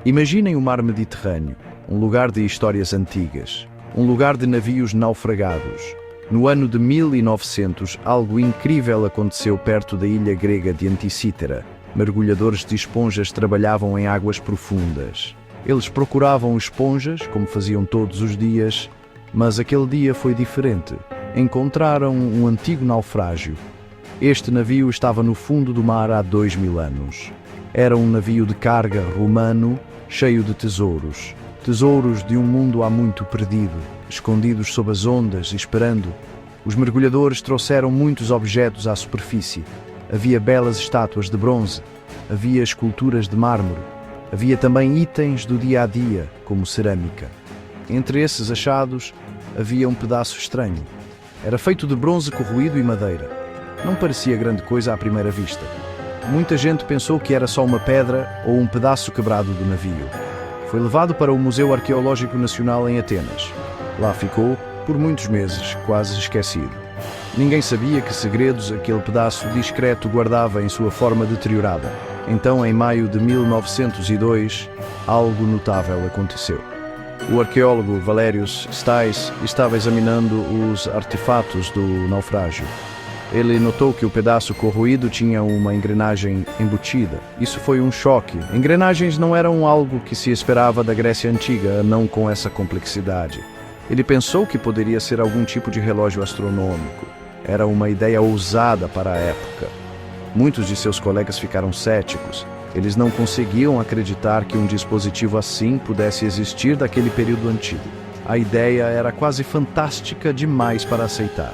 Imaginem o mar Mediterrâneo, um lugar de histórias antigas, um lugar de navios naufragados. No ano de 1900, algo incrível aconteceu perto da ilha grega de Anticítera. Mergulhadores de esponjas trabalhavam em águas profundas. Eles procuravam esponjas, como faziam todos os dias, mas aquele dia foi diferente. Encontraram um antigo naufrágio. Este navio estava no fundo do mar há 2000 anos. Era um navio de carga romano, cheio de tesouros. Tesouros de um mundo há muito perdido, escondidos sob as ondas, esperando. Os mergulhadores trouxeram muitos objetos à superfície. Havia belas estátuas de bronze, havia esculturas de mármore, havia também itens do dia-a-dia, como cerâmica. Entre esses achados, havia um pedaço estranho. Era feito de bronze corroído e madeira. Não parecia grande coisa à primeira vista. Muita gente pensou que era só uma pedra ou um pedaço quebrado do navio. Foi levado para o Museu Arqueológico Nacional em Atenas. Lá ficou, por muitos meses, quase esquecido. Ninguém sabia que segredos aquele pedaço discreto guardava em sua forma deteriorada. Então, em maio de 1902, algo notável aconteceu. O arqueólogo Valerius Stais estava examinando os artefatos do naufrágio. Ele notou que o pedaço corroído tinha uma engrenagem embutida. Isso foi um choque. Engrenagens não eram algo que se esperava da Grécia Antiga, não com essa complexidade. Ele pensou que poderia ser algum tipo de relógio astronômico. Era uma ideia ousada para a época. Muitos de seus colegas ficaram céticos. Eles não conseguiam acreditar que um dispositivo assim pudesse existir daquele período antigo. A ideia era quase fantástica demais para aceitar.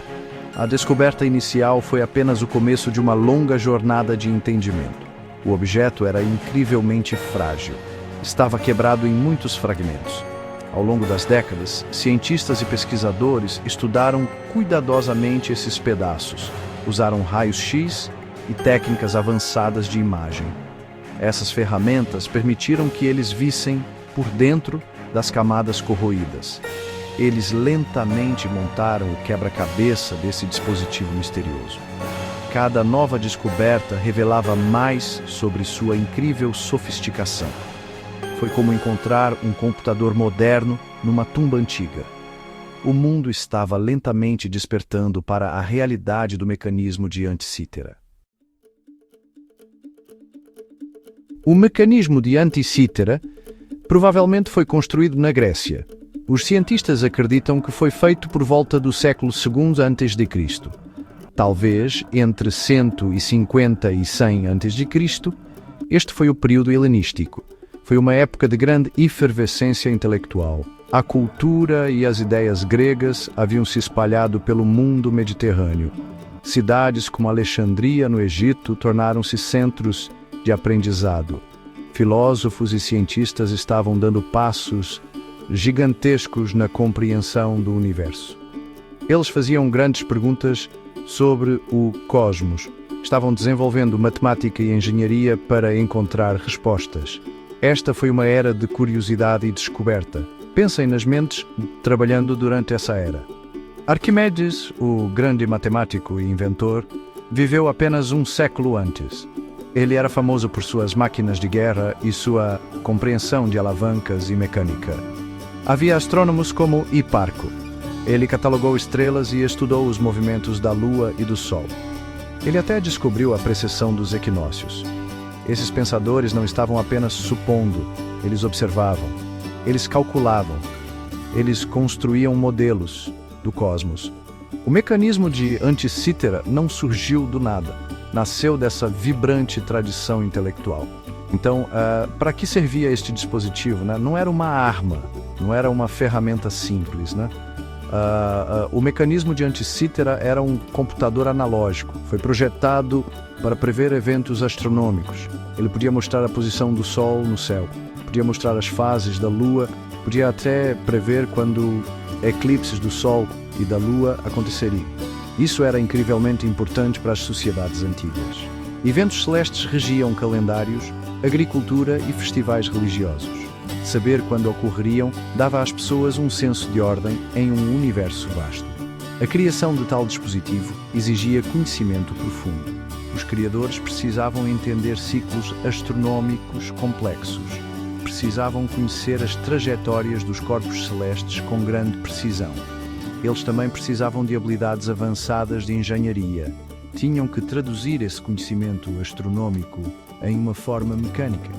A descoberta inicial foi apenas o começo de uma longa jornada de entendimento. O objeto era incrivelmente frágil. Estava quebrado em muitos fragmentos. Ao longo das décadas, cientistas e pesquisadores estudaram cuidadosamente esses pedaços. Usaram raios-x e técnicas avançadas de imagem. Essas ferramentas permitiram que eles vissem por dentro das camadas corroídas. Eles lentamente montaram o quebra-cabeça desse dispositivo misterioso. Cada nova descoberta revelava mais sobre sua incrível sofisticação. Foi como encontrar um computador moderno numa tumba antiga. O mundo estava lentamente despertando para a realidade do mecanismo de Anticítera. O mecanismo de Anticítera provavelmente foi construído na Grécia. Os cientistas acreditam que foi feito por volta do século II a.C. Talvez entre 150 e 100 a.C., este foi o período helenístico. Foi uma época de grande efervescência intelectual. A cultura e as ideias gregas haviam se espalhado pelo mundo mediterrâneo. Cidades como Alexandria, no Egito, tornaram-se centros de aprendizado. Filósofos e cientistas estavam dando passos gigantescos na compreensão do universo. Eles faziam grandes perguntas sobre o cosmos. Estavam desenvolvendo matemática e engenharia para encontrar respostas. Esta foi uma era de curiosidade e descoberta. Pensem nas mentes trabalhando durante essa era. Arquimedes, o grande matemático e inventor, viveu apenas um século antes. Ele era famoso por suas máquinas de guerra e sua compreensão de alavancas e mecânica. Havia astrônomos como Hiparco. Ele catalogou estrelas e estudou os movimentos da Lua e do Sol. Ele até descobriu a precessão dos equinócios. Esses pensadores não estavam apenas supondo, eles observavam, eles calculavam, eles construíam modelos do cosmos. O mecanismo de Anticítera não surgiu do nada, nasceu dessa vibrante tradição intelectual. Então, para que servia este dispositivo, né? Não era uma arma, não era uma ferramenta simples, né? O mecanismo de Anticítera era um computador analógico. Foi projetado para prever eventos astronômicos. Ele podia mostrar a posição do Sol no céu, podia mostrar as fases da Lua, podia até prever quando eclipses do Sol e da Lua aconteceriam. Isso era incrivelmente importante para as sociedades antigas. Eventos celestes regiam calendários, agricultura e festivais religiosos. Saber quando ocorreriam dava às pessoas um senso de ordem em um universo vasto. A criação de tal dispositivo exigia conhecimento profundo. Os criadores precisavam entender ciclos astronômicos complexos. precisavam conhecer as trajetórias dos corpos celestes com grande precisão. Eles também precisavam de habilidades avançadas de engenharia. Tinham que traduzir esse conhecimento astronômico em uma forma mecânica.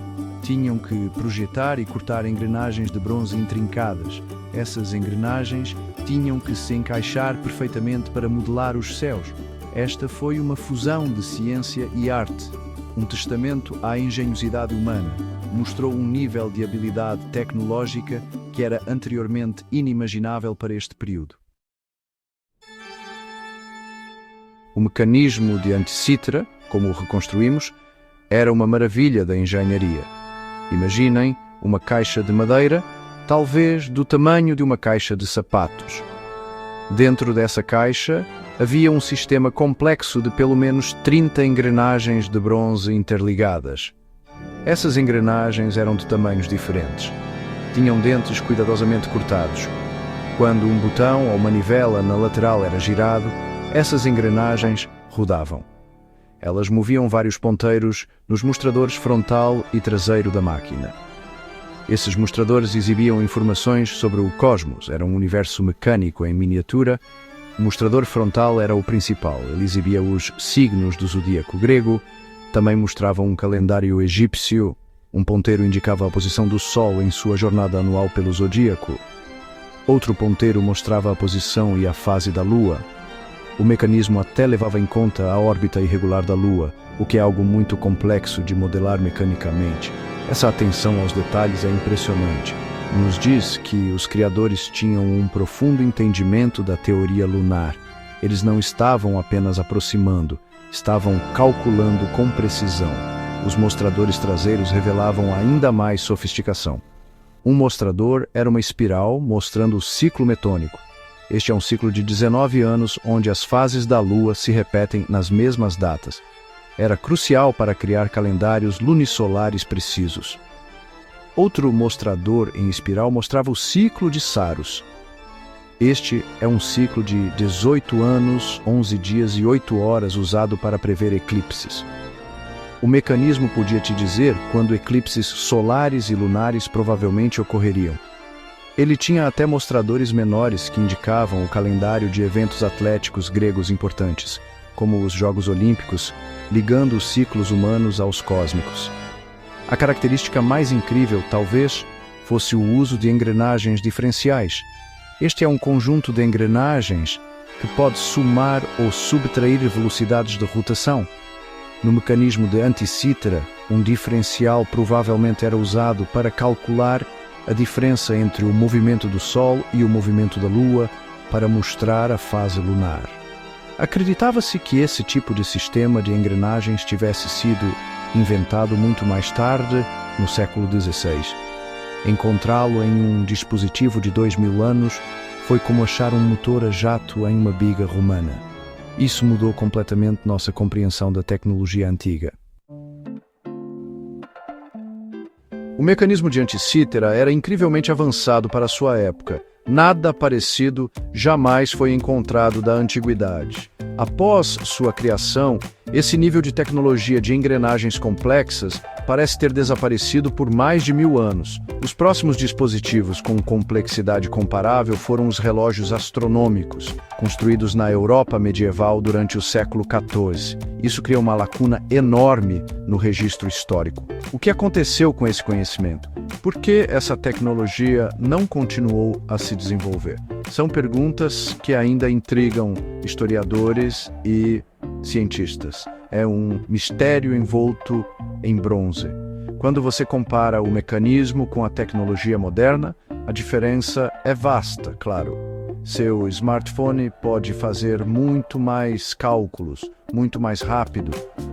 Tinham que projetar e cortar engrenagens de bronze intrincadas. Essas engrenagens tinham que se encaixar perfeitamente para modelar os céus. Esta foi uma fusão de ciência e arte, um testamento à engenhosidade humana. Mostrou um nível de habilidade tecnológica que era anteriormente inimaginável para este período. O mecanismo de Anticitra, como o reconstruímos, era uma maravilha da engenharia. Imaginem uma caixa de madeira, talvez do tamanho de uma caixa de sapatos. Dentro dessa caixa havia um sistema complexo de pelo menos 30 engrenagens de bronze interligadas. Essas engrenagens eram de tamanhos diferentes. Tinham dentes cuidadosamente cortados. Quando um botão ou manivela na lateral era girado, essas engrenagens rodavam. Elas moviam vários ponteiros nos mostradores frontal e traseiro da máquina. Esses mostradores exibiam informações sobre o cosmos, era um universo mecânico em miniatura. O mostrador frontal era o principal, ele exibia os signos do zodíaco grego, também mostrava um calendário egípcio, um ponteiro indicava a posição do Sol em sua jornada anual pelo zodíaco, outro ponteiro mostrava a posição e a fase da Lua. O mecanismo até levava em conta a órbita irregular da Lua, o que é algo muito complexo de modelar mecanicamente. Essa atenção aos detalhes é impressionante. Nos diz que os criadores tinham um profundo entendimento da teoria lunar. Eles não estavam apenas aproximando, estavam calculando com precisão. Os mostradores traseiros revelavam ainda mais sofisticação. Um mostrador era uma espiral mostrando o ciclo metônico. Este é um ciclo de 19 anos onde as fases da Lua se repetem nas mesmas datas. Era crucial para criar calendários lunisolares precisos. Outro mostrador em espiral mostrava o ciclo de Saros. Este é um ciclo de 18 anos, 11 dias e 8 horas usado para prever eclipses. O mecanismo podia te dizer quando eclipses solares e lunares provavelmente ocorreriam. Ele tinha até mostradores menores que indicavam o calendário de eventos atléticos gregos importantes, como os Jogos Olímpicos, ligando os ciclos humanos aos cósmicos. A característica mais incrível, talvez, fosse o uso de engrenagens diferenciais. Este é um conjunto de engrenagens que pode somar ou subtrair velocidades de rotação. No mecanismo de Anticitra, um diferencial provavelmente era usado para calcular a diferença entre o movimento do Sol e o movimento da Lua para mostrar a fase lunar. Acreditava-se que esse tipo de sistema de engrenagens tivesse sido inventado muito mais tarde, no século XVI. Encontrá-lo em um dispositivo de 2000 anos foi como achar um motor a jato em uma biga romana. Isso mudou completamente nossa compreensão da tecnologia antiga. O mecanismo de Anticitra era incrivelmente avançado para sua época. Nada parecido jamais foi encontrado da antiguidade. Após sua criação, esse nível de tecnologia de engrenagens complexas parece ter desaparecido por mais de 1000 anos. Os próximos dispositivos com complexidade comparável foram os relógios astronômicos, construídos na Europa medieval durante o século XIV. Isso cria uma lacuna enorme no registro histórico. O que aconteceu com esse conhecimento? Por que essa tecnologia não continuou a se desenvolver? São perguntas que ainda intrigam historiadores e cientistas. É um mistério envolto em bronze. Quando você compara o mecanismo com a tecnologia moderna, a diferença é vasta, claro. Seu smartphone pode fazer muito mais cálculos, muito mais rápido,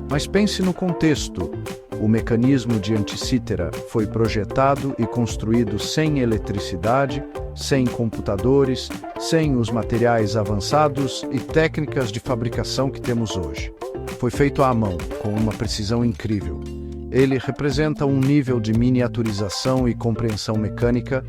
mas pense no contexto. O mecanismo de Anticitra foi projetado e construído sem eletricidade, sem computadores, sem os materiais avançados e técnicas de fabricação que temos hoje. Foi feito à mão, com uma precisão incrível. Ele representa um nível de miniaturização e compreensão mecânica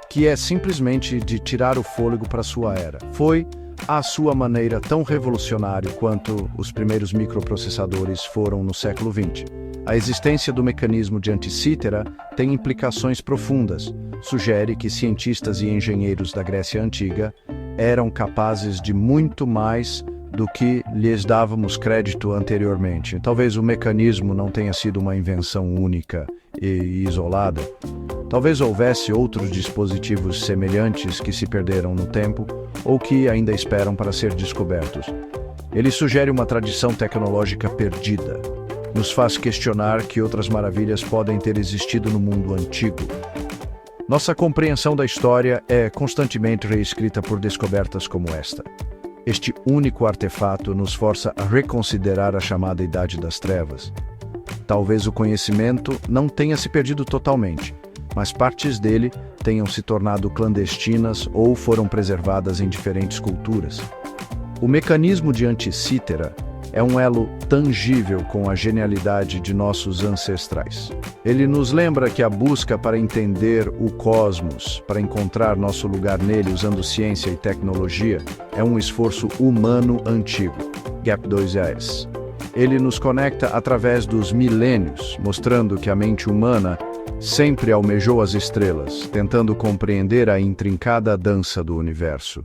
que é simplesmente de tirar o fôlego para sua era. Foi, à sua maneira, tão revolucionário quanto os primeiros microprocessadores foram no século XX. A existência do mecanismo de Anticítera tem implicações profundas. Sugere que cientistas e engenheiros da Grécia Antiga eram capazes de muito mais do que lhes dávamos crédito anteriormente. Talvez o mecanismo não tenha sido uma invenção única e isolada. Talvez houvesse outros dispositivos semelhantes que se perderam no tempo ou que ainda esperam para ser descobertos. Ele sugere uma tradição tecnológica perdida. Nos faz questionar que outras maravilhas podem ter existido no mundo antigo. Nossa compreensão da história é constantemente reescrita por descobertas como esta. Este único artefato nos força a reconsiderar a chamada Idade das Trevas. Talvez o conhecimento não tenha se perdido totalmente, mas partes dele tenham se tornado clandestinas ou foram preservadas em diferentes culturas. O mecanismo de Anticítera é um elo tangível com a genialidade de nossos ancestrais. Ele nos lembra que a busca para entender o cosmos, para encontrar nosso lugar nele usando ciência e tecnologia, é um esforço humano antigo. Gap 2S. Ele nos conecta através dos milênios, mostrando que a mente humana sempre almejou as estrelas, tentando compreender a intrincada dança do universo.